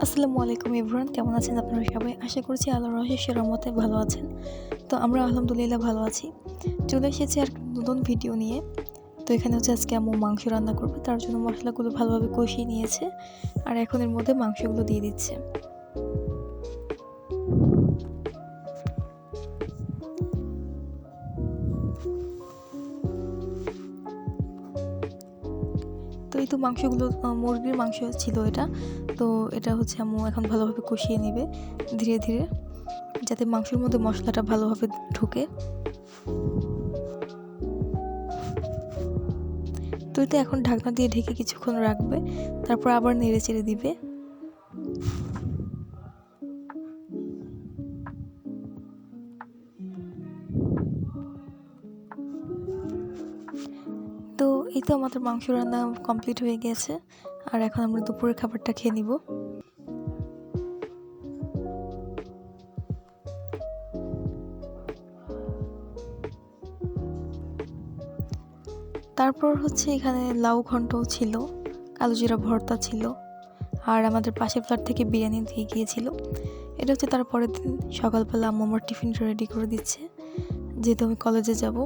আসসালামু আলাইকুম এভরিওয়ান, কেমন আছেন আপনারা সবাই? আশা করছি আল্লাহর অশেষ রহমতে ভালো আছেন। তো আমরা আলহামদুলিল্লাহ ভালো আছি। চলে এসেছি আর নতুন ভিডিও নিয়ে। তো এখানে হচ্ছে আজকে আম্মু মাংস রান্না করবে, তার জন্য মশলাগুলো ভালোভাবে কষিয়ে নিয়েছে আর এখন এর মধ্যে মাংসগুলো দিয়ে দিচ্ছে। তো এই তো মাংসগুলো মুরগির মাংস ছিল এটা। তো এটা হচ্ছে আম্মু এখন ভালোভাবে কষিয়ে নেবে ধীরে ধীরে, যাতে মাংসের মধ্যে মশলাটা ভালোভাবে ঢোকে। তো এটা এখন ঢাকনা দিয়ে ঢেকে কিছুক্ষণ রাখবে, তারপর আবার নেড়ে চেড়ে দিবে। তো এই তো আমাদের মাংস রান্না কমপ্লিট হয়ে গেছে আর এখন আমরা দুপুরের খাবারটা খেয়ে নিব। তারপর হচ্ছে এখানে লাউ ঘন্টও ছিল, কালো জিরা ভর্তা ছিল আর আমাদের পাশের ফ্ল্যাট থেকে বিরিয়ানি দিয়ে গিয়েছিল। এটা হচ্ছে তার পরের দিন সকালবেলা আম্মু আমার টিফিনটা রেডি করে দিচ্ছে, যেহেতু আমি কলেজে যাব।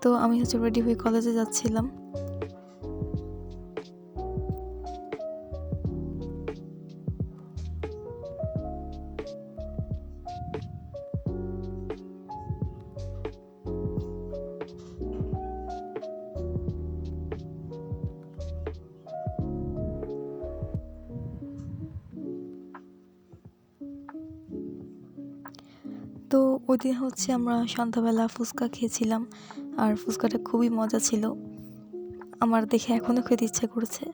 তো আমি হচ্ছে রেডি হয়ে কলেজে যাচ্ছিলাম। তো ওই দিন হচ্ছে আমরা সন্ধ্যাবেলা ফুচকা খেয়েছিলাম আর ফুচকাটা খুবই মজা ছিল, আমার দেখে এখনও খেতে ইচ্ছা করছে।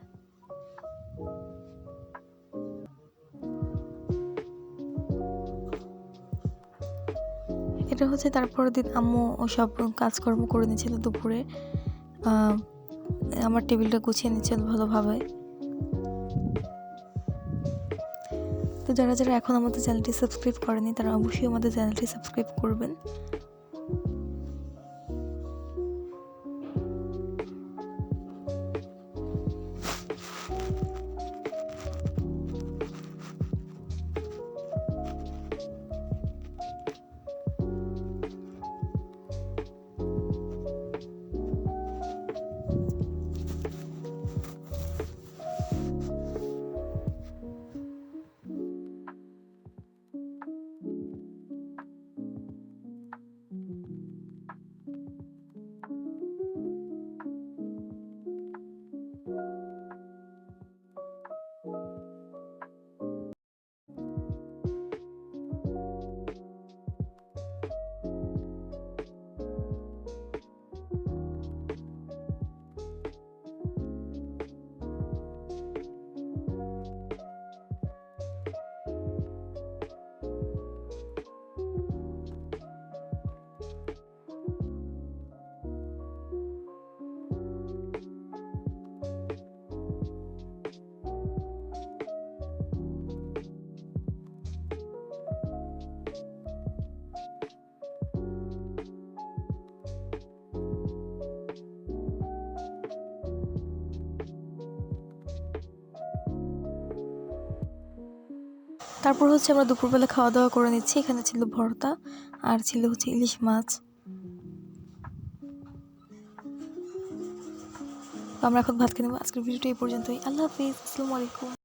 এটা হচ্ছে তারপরের দিন আম্মু সব কাজকর্ম করে নিয়েছিল দুপুরে, আমার টেবিলটা গুছিয়ে নিচ্ছিল ভালোভাবে। তো যারা যারা এখন আমাদের চ্যানেলটি সাবস্ক্রাইব করেনি তারা অবশ্যই আমাদের চ্যানেলটি সাবস্ক্রাইব করবেন। তারপর হচ্ছে আমরা দুপুরবেলা খাওয়া দাওয়া করে নিচ্ছি। এখানে ছিল ভর্তা আর ছিল হচ্ছে ইলিশ মাছ। তো আমরা এখন ভাত খেয়ে নেবো। আজকের ভিডিওটা এই পর্যন্তই। আল্লাহ হাফিজ, আসসালামু আলাইকুম।